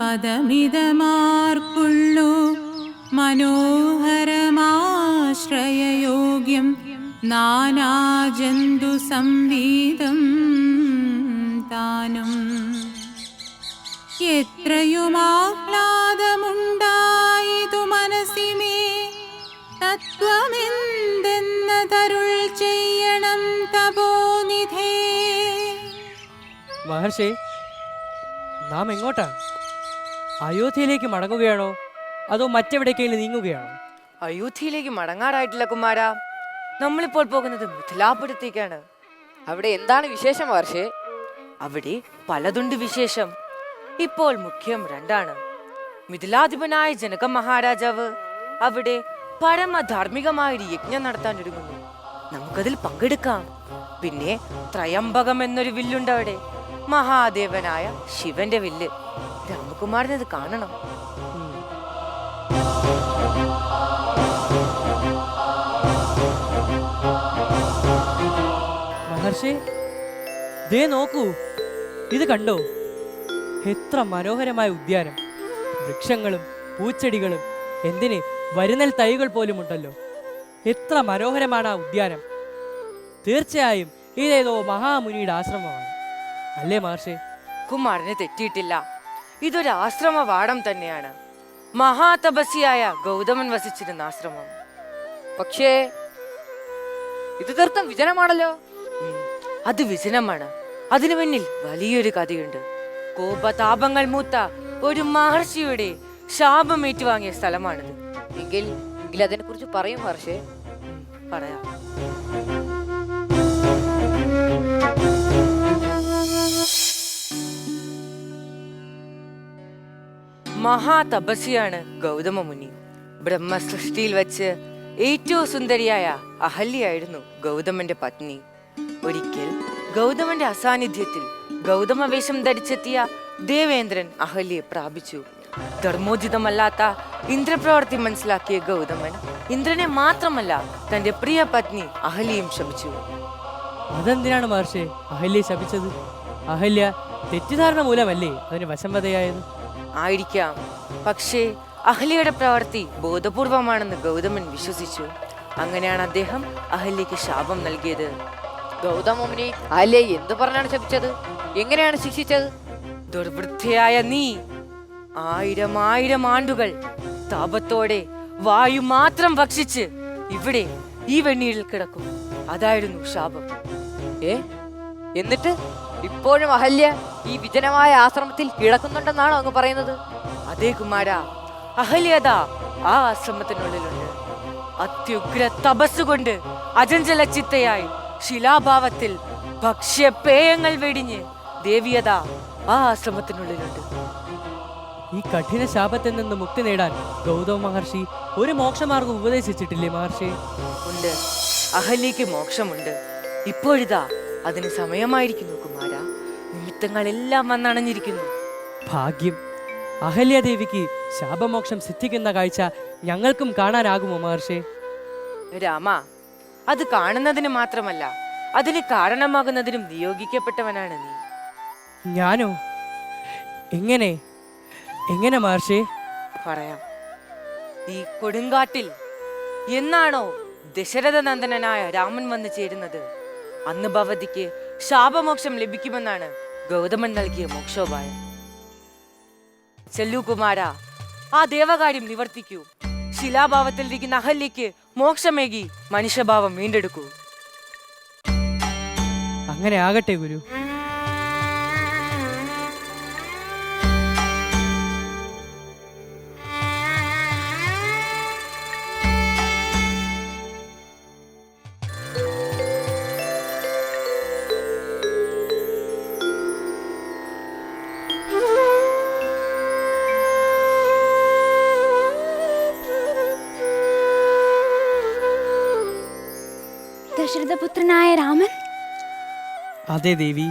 പദമിതമാർക്കുള്ളു മനോഹരമാശ്രയയോഗ്യം നാനാജന്തു സംവീതം താനും. എത്രയുമാഹ്ലാദമുണ്ടായിതു മനസ്സിമേ തത്വമെന്തെന്നതരുൾ ചെയ്യണം തപോനിധേ. മഹർഷി, നാം എങ്ങോട്ടാണ്? അയോധ്യയിലേക്ക് മടങ്ങുകയാണോ അതോ മറ്റെവിടേക്കെങ്കിലും നീങ്ങുകയാണോ? അയോധ്യയിലേക്ക് മടങ്ങാറായിട്ടില്ല കുമാര. നമ്മളിപ്പോൾ പോകുന്നത് മിഥിലാപുരത്തേക്കാണ്. അവിടെ എന്താണ് വിശേഷം മഹർഷി? അവിടെ പലതുണ്ട് വിശേഷം. ഇപ്പോൾ മുഖ്യം രണ്ടാണ്. മിഥിലാധിപനായ ജനക മഹാരാജാവ് അവിടെ പരമധാർമ്മികമായൊരു യജ്ഞം നടത്താൻ ഒരുങ്ങുന്നു. നമുക്കതിൽ പങ്കെടുക്കാം. പിന്നെ ത്രയംബകം എന്നൊരു വില്ലുണ്ട് അവിടെ, മഹാദേവനായ ശിവന്റെ വില്ല്. രാമകുമാരനത് കാണണം. മഹർഷി, ദേ നോക്കൂ, ഇത് കണ്ടോ? എത്ര മനോഹരമായ ഉദ്യാനം! വൃക്ഷങ്ങളും പൂച്ചെടികളും, എന്തിന് വരുന്നൽ തൈകൾ പോലും ഉണ്ടല്ലോ. എത്ര മനോഹരമാണ് ആ ഉദ്യാനം! തീർച്ചയായും ഇതേതോ മഹാമുനിയുടെ ആശ്രമമാണ്, അല്ലേ മഹർഷി? കുമാരന് തെറ്റിയിട്ടില്ല. ഇതൊരു ആശ്രമവാടം തന്നെയാണ്. മഹാതപസ്യായ ഗൗതമൻ വസിച്ചിരുന്ന ആശ്രമം. പക്ഷേ ഇത് തീർത്തും വിജനമാണല്ലോ. അത് വിജനമാണ്. അതിനു പിന്നിൽ വലിയൊരു കഥയുണ്ട്. കോപതാപങ്ങൾ മൂത്ത ഒരു മഹർഷിയുടെ ശാപം ഏറ്റുവാങ്ങിയ സ്ഥലമാണിത്. എങ്കിൽ അതിനെ കുറിച്ച് പറയും മഹർഷി. പറയാം. മഹാതപസ്യാണ് ഗൗതമ മുനി. ബ്രഹ്മസൃഷ്ടിയിൽ വെച്ച് ഏറ്റവും സുന്ദരിയായ അഹല്യയായിരുന്നു ഗൗതമന്റെ പത്നി. ഒരിക്കൽ ഗൗതമന്റെ അസാന്നിധ്യത്തിൽ ഗൗതമവേഷം ധരിച്ചെത്തിയ ദേവേന്ദ്രൻ അഹല്യയെ പ്രാപിച്ചു. ധർമ്മോചിതമല്ലാത്ത ഇന്ദ്രപ്രവൃത്തി മനസ്സിലാക്കിയ ഗൗതമൻ ഇന്ദ്രനെ മാത്രമല്ല തന്റെ പ്രിയ പത്നി അഹല്യയും ശപിച്ചു. അതെന്തിനാണ് മഹർഷി അഹല്യയെ ശപിച്ചത്? അഹല്യ തെറ്റിദ്ധാരണ മൂലമല്ലേ അതിന് വശംവദയായത്? ആയിരിക്കാം. പക്ഷേ അഹല്യയുടെ പ്രവൃത്തി ബോധപൂർവമാണെന്ന് ഗൗതമൻ വിശ്വസിച്ചു. അങ്ങനെയാണ് അദ്ദേഹം അഹല്യക്ക് ശാപം നൽകിയത്. ഗൗതമ മുനി അഹല്യയെ എന്തു പറഞ്ഞാണ് ശപിച്ചത്? എങ്ങനെയാണ് ശിക്ഷിച്ചത്? ദുർവൃത്തിയായ നീ 1000 ആണ്ടുകൾ താപത്തോടെ വായു മാത്രം ഭക്ഷിച്ച് ഇവിടെ ഈ വെണ്ണീരിൽ കിടക്കും. അതായിരുന്നു ശാപം. എന്നിട്ട് ഇപ്പോഴും അഹല്യ ഈ വിജനമായ ആശ്രമത്തിൽ കിടക്കുന്നുണ്ടെന്നാണോ അങ്ങ് പറയുന്നത്? അതേ കുമാര, അഹല്യത ആ ആശ്രമത്തിനുള്ളിലുണ്ട്. അത്യുഗ്ര തപസ്സുകൊണ്ട് അചഞ്ചല ചിത്തയായി ശിലാഭാവത്തിൽ ഭക്ഷ്യപേയങ്ങൾ വെടിഞ്ഞ് ദേവിയത ആ ആശ്രമത്തിനുള്ളിലുണ്ട്. ഈ കഠിന ശാപത്തിൽ നിന്ന് മുക്തി നേടാൻ ഗൗതമ മഹർഷി ഒരു മോക്ഷമാർഗം ഉപദേശിച്ചിട്ടില്ലേ മഹർഷി? ഉണ്ട്. അഹല്യക്ക് മോക്ഷമുണ്ട്. ഇപ്പോഴിതാ അതിന് സമയമായിരിക്കുന്നു കുമാര. നിമിത്തങ്ങളെല്ലാം വന്നണഞ്ഞിരിക്കുന്നു. ഭാഗ്യം. അഹല്യാദേവിക്ക് ശാപമോക്ഷം സിദ്ധിക്കുന്ന കാഴ്ച ഞങ്ങൾക്കും കാണാനാകുമോ മഹർഷി? രാമ, അത് കാണുന്നതിന് മാത്രമല്ല, അതിന് കാരണമാകുന്നതിനും നിയോഗിക്കപ്പെട്ടവനാണ് നീ. ഞാനോ? എങ്ങനെ എങ്ങനെ മഹർഷി? പറയാം. ഈ കൊടുങ്കാട്ടിൽ എന്നാണോ ദശരഥ നന്ദനായ രാമൻ വന്നു ചേരുന്നത്, അന്ന് ഭവതിക്ക് ശാപമോക്ഷം ലഭിക്കുമെന്നാണ് ഗൗതമൻ നൽകിയ മോക്ഷോപായം. ചെല്ലു കുമാര, ആ ദേവകാര്യം നിവർത്തിക്കൂ. ശിലാഭാവത്തിലിരിക്കുന്ന അഹല്യക്ക് മോക്ഷമേകി മനുഷ്യഭാവം വീണ്ടെടുക്കൂ. അങ്ങനെ ആകട്ടെ ഗുരു. ദശരഥപുത്രനായ രാമൻ? അതെ ദേവി.